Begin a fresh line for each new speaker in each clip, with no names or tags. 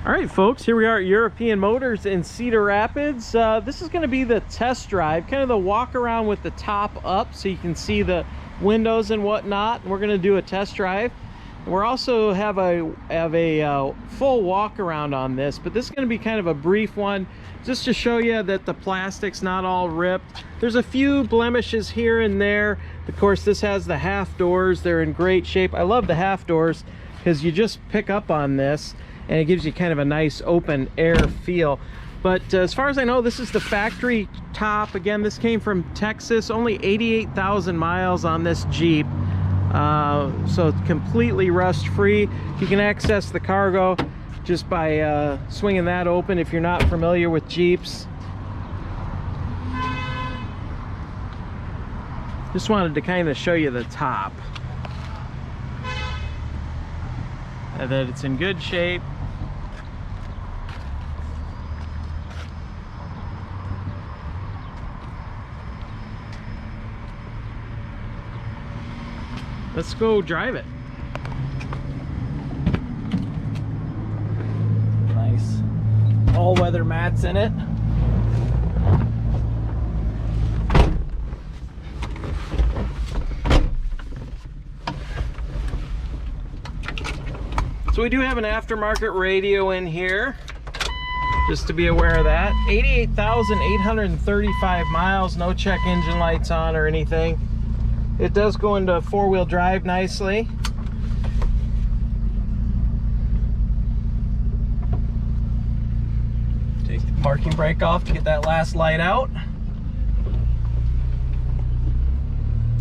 All right, folks, here we are at European Motors in Cedar Rapids. This is going to be the test drive, kind of the walk around with the top up so you can see the windows and whatnot. We're going to do a test drive. We're also have a full walk around on this, but this is going to be kind of a brief one just to show you that the plastic's not all ripped. There's a few blemishes here and there. Of course, this has the half doors. They're in great shape. I love the half doors because you just pick up on this and it gives you kind of a nice open air feel. But as far as I know, this is the factory top. Again, this came from Texas, only 88,000 miles on this Jeep. So it's completely rust free. You can access the cargo just by swinging that open if you're not familiar with Jeeps. Just wanted to kind of show you the top and that it's in good shape. Let's go drive it. Nice all-weather mats in it. So we do have an aftermarket radio in here, just to be aware of that. 88,835 miles, no check engine lights on or anything. It does go into four-wheel drive nicely. Take the parking brake off to get that last light out.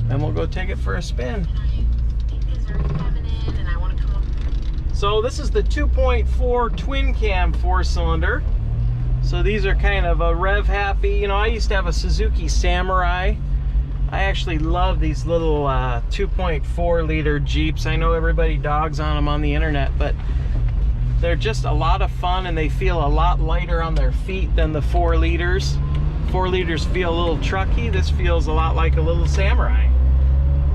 And we'll go take it for a spin. So this is the 2.4 twin cam 4-cylinder. So these are kind of a rev happy. You know, I used to have a Suzuki Samurai. I actually love these little 2.4 liter Jeeps. I know everybody dogs on them on the internet, but they're just a lot of fun and they feel a lot lighter on their feet than the 4 liters. 4 liters feel a little trucky. This feels a lot like a little Samurai.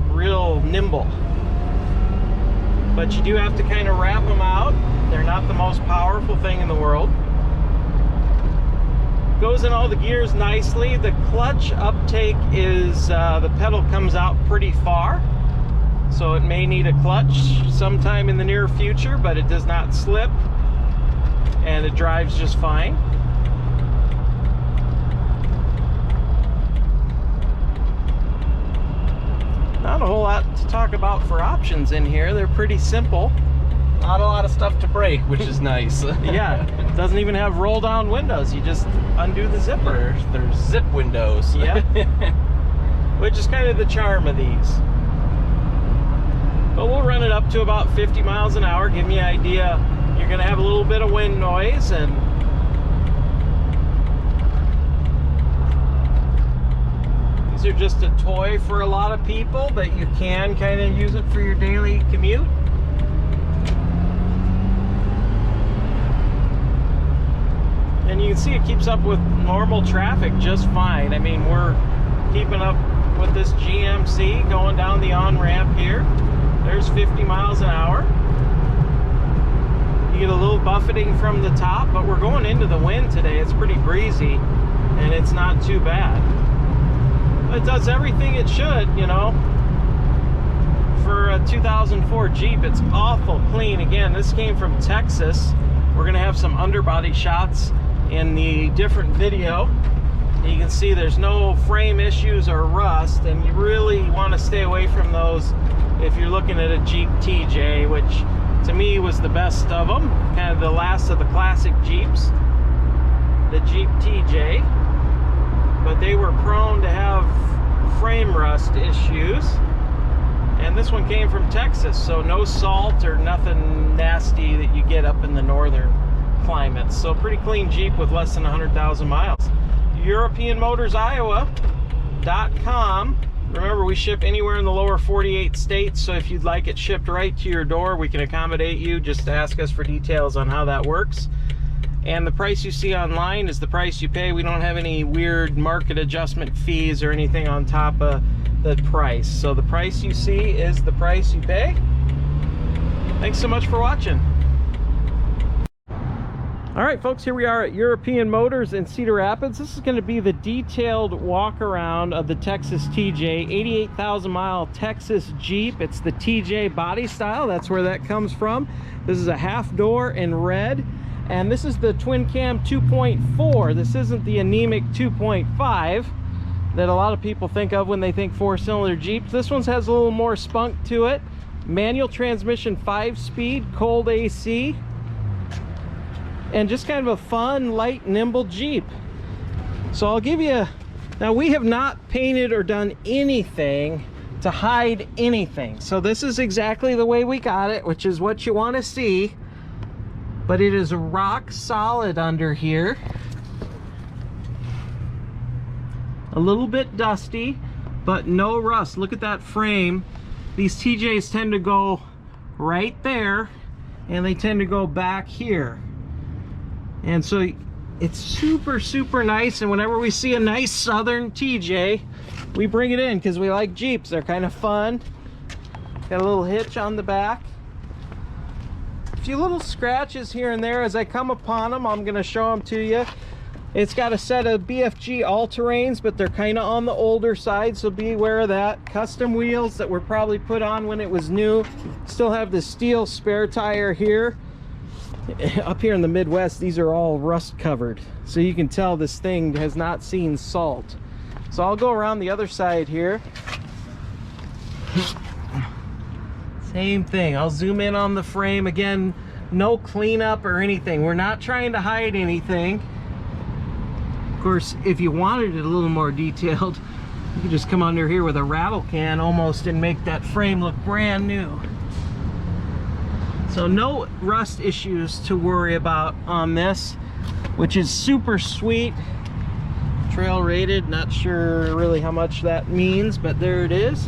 Real nimble. But you do have to kind of wrap them out. They're not the most powerful thing in the world. Goes in all the gears nicely. The clutch uptake is, the pedal comes out pretty far, so it may need a clutch sometime in the near future, but it does not slip and it drives just fine. Not a whole lot to talk about for options in here. They're pretty simple.
Not a lot of stuff to break, which is nice.
Yeah, it doesn't even have roll down windows. You just undo the zipper.
There's zip windows.
Yeah. Which is kind of the charm of these. But we'll run it up to about 50 miles an hour, give me an idea. You're gonna have a little bit of wind noise, and these are just a toy for a lot of people, but you can kind of use it for your daily commute. And you can see it keeps up with normal traffic just fine. I mean, we're keeping up with this GMC going down the on-ramp here. There's 50 miles an hour. You get a little buffeting from the top, but we're going into the wind today. It's pretty breezy, and it's not too bad. It does everything it should, you know. For a 2004 Jeep, it's awful clean. Again, this came from Texas. We're gonna have some underbody shots in the different video. You can see there's no frame issues or rust, and you really want to stay away from those if you're looking at a Jeep TJ, which to me was the best of them, kind of the last of the classic Jeeps, the Jeep TJ. But they were prone to have frame rust issues, and this one came from Texas, so no salt or nothing nasty that you get up in the northern climates. So pretty clean Jeep with less than 100,000 miles. EuropeanMotorsIowa.com. Remember, we ship anywhere in the lower 48 states, so if you'd like it shipped right to your door, we can accommodate you. Just ask us for details on how that works. And the price you see online is the price you pay. We don't have any weird market adjustment fees or anything on top of the price. So the price you see is the price you pay. Thanks so much for watching. All right, folks, here we are at European Motors in Cedar Rapids. This is going to be the detailed walk around of the Texas TJ, 88,000 mile Texas Jeep. It's the TJ body style. That's where that comes from. This is a half door in red, and this is the twin cam 2.4. This isn't the anemic 2.5 that a lot of people think of when they think four-cylinder Jeeps. This one has a little more spunk to it. Manual transmission, 5-speed, cold AC. And just kind of a fun, light, nimble Jeep. So I'll give you, now we have not painted or done anything to hide anything. So this is exactly the way we got it, which is what you want to see. But it is rock solid under here. A little bit dusty, but no rust. Look at that frame. These TJs tend to go right there, and they tend to go back here. And so it's super, super nice. And whenever we see a nice Southern TJ, we bring it in because we like Jeeps. They're kind of fun. Got a little hitch on the back. A few little scratches here and there. As I come upon them, I'm going to show them to you. It's got a set of BFG all-terrains, but they're kind of on the older side, so be aware of that. Custom wheels that were probably put on when it was new. Still have the steel spare tire here. Up here in the Midwest, these are all rust covered, so you can tell this thing has not seen salt. So I'll go around the other side here. Same thing. I'll zoom in on the frame. Again, no cleanup or anything. We're not trying to hide anything. Of course, if you wanted it a little more detailed, you could just come under here with a rattle can almost and make that frame look brand new. So no rust issues to worry about on this, which is super sweet. Trail rated, not sure really how much that means, but there it is.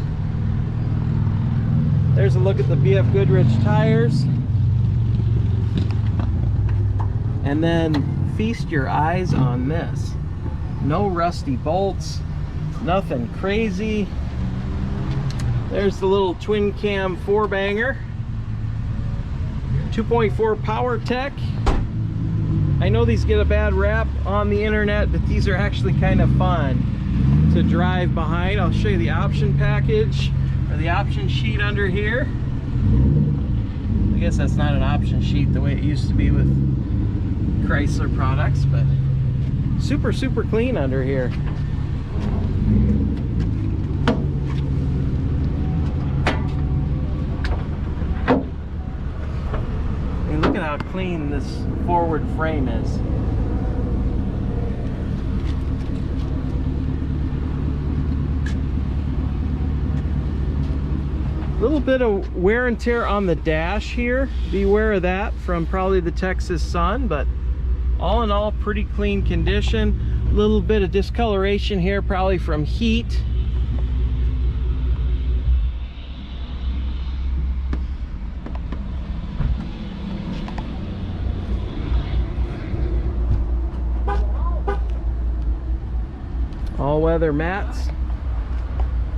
There's a look at the BF Goodrich tires. And then feast your eyes on this. No rusty bolts, nothing crazy. There's the little twin cam 4-banger. 2.4 Power Tech. I know these get a bad rap on the internet, but these are actually kind of fun to drive behind. I'll show you the option package, or the option sheet under here. I guess that's not an option sheet the way it used to be with Chrysler products, but super, super clean under here. Look at how clean this forward frame is. A little bit of wear and tear on the dash here. Beware of that from probably the Texas sun, but all in all, pretty clean condition. A little bit of discoloration here, probably from heat. All-weather mats.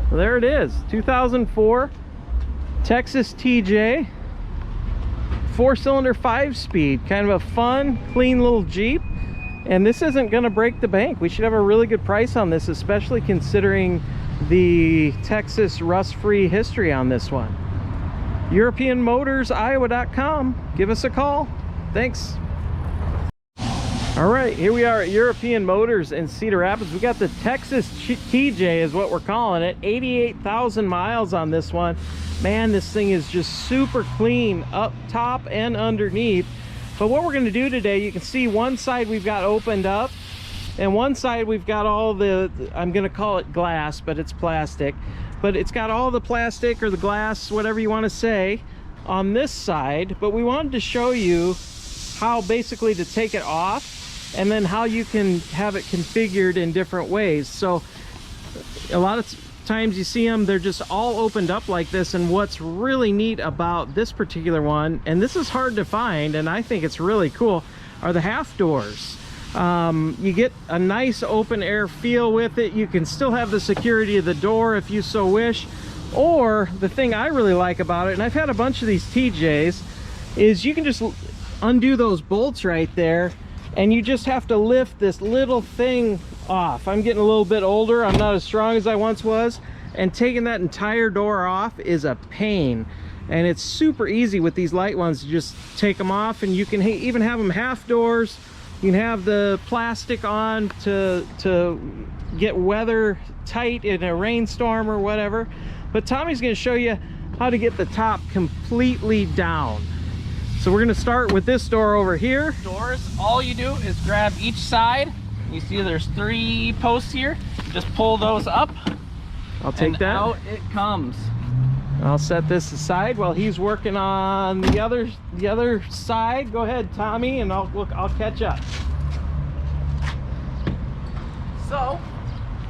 Well, there it is, 2004 Texas TJ, 4-cylinder 5-speed, kind of a fun, clean little Jeep. And this isn't going to break the bank. We should have a really good price on this, especially considering the Texas rust-free history on this one. EuropeanMotorsIowa.com. Give us a call. Thanks. All right, here we are at European Motors in Cedar Rapids. We got the Texas TJ is what we're calling it. 88,000 miles on this one. Man, this thing is just super clean up top and underneath. But what we're going to do today, you can see one side we've got opened up, and one side we've got all the, I'm going to call it glass, but it's plastic. But it's got all the plastic or the glass, whatever you want to say, on this side. But we wanted to show you how basically to take it off, and then how you can have it configured in different ways. So a lot of times you see them, they're just all opened up like this. And what's really neat about this particular one, and this is hard to find, and I think it's really cool, are the half doors. You get a nice open air feel with it. You can still have the security of the door if you so wish. Or the thing I really like about it, and I've had a bunch of these TJs, is you can just undo those bolts right there, and you just have to lift this little thing off. I'm getting a little bit older, I'm not as strong as I once was, and taking that entire door off is a pain. And it's super easy with these light ones to just take them off, and you can even have them half doors. You can have the plastic on to get weather tight in a rainstorm or whatever. But Tommy's going to show you how to get the top completely down. So we're going to start with this door over here.
Doors, all you do is grab each side. You see there's 3 posts here. Just pull those up.
I'll take that.
Out it comes.
I'll set this aside while he's working on the other side. Go ahead, Tommy, and I'll catch up.
So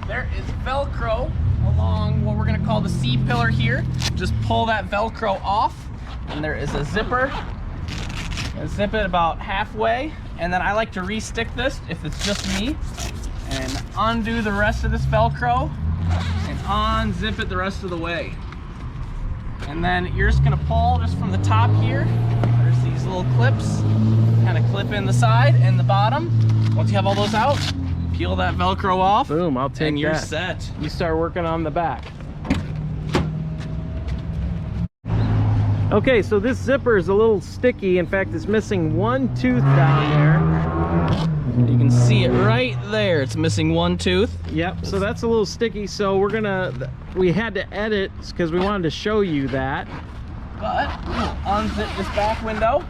there is Velcro along what we're going to call the C-pillar here. Just pull that Velcro off, and there is a zipper. And zip it about halfway, and then I like to re-stick this if it's just me, and undo the rest of this Velcro and unzip it the rest of the way. And then you're just going to pull just from the top here. There's these little clips, kind of clip in the side and the bottom. Once you have all those out, peel that Velcro off.
Boom, I'll take that.
And you're set.
You start working on the back. Okay, so this zipper is a little sticky. In fact, it's missing one tooth down there.
You can see it right there. It's missing one tooth.
Yep, so that's a little sticky. So we had to edit because we wanted to show you that.
But unzip this back window.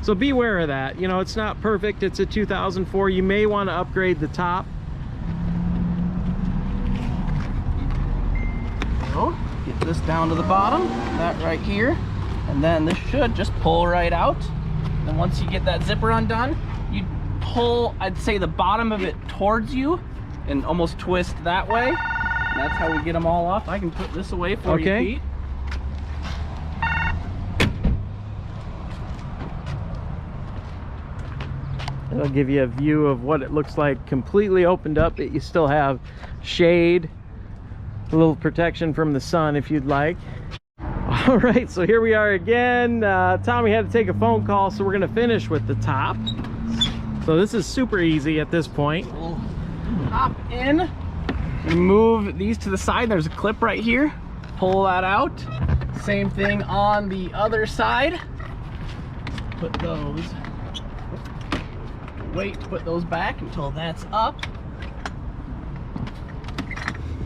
So beware of that. You know, it's not perfect. It's a 2004. You may want to upgrade the top.
So, get this down to the bottom, that right here, and then this should just pull right out. Then once you get that zipper undone, you pull, I'd say, the bottom of it towards you and almost twist that way. And that's how we get them all off. I can put this away for you, Pete.
It'll give you a view of what it looks like completely opened up, but you still have shade, a little protection from the sun if you'd like. All right, so here we are again. Tommy had to take a phone call, so we're gonna finish with the top. So this is super easy at this point.
We'll hop in, move these to the side. There's a clip right here. Pull that out. Same thing on the other side. Put those, wait to put those back until that's up.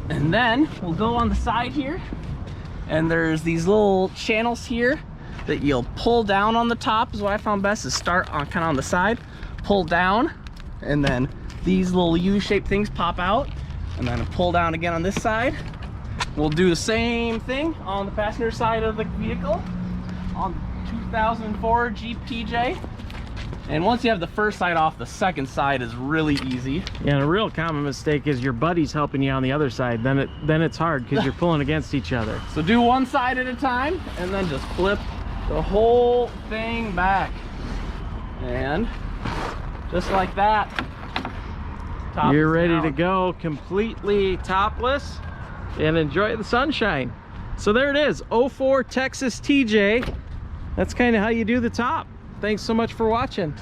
And then we'll go on the side here, and there's these little channels here that you'll pull down on the top. Is what I found best, is start on kind of on the side, pull down, and then these little U-shaped things pop out, and then pull down again on this side. We'll do the same thing on the passenger side of the vehicle on 2004 Jeep TJ. And once you have the first side off, the second side is really easy.
Yeah, and a real common mistake is your buddy's helping you on the other side. Then it's hard because you're pulling against each other.
So do one side at a time, and then just flip the whole thing back. And just like that, top
you're
is
ready
down.
to go completely topless and enjoy the sunshine. So there it is, 04 Texas TJ. That's kind of how you do the top. Thanks so much for watching.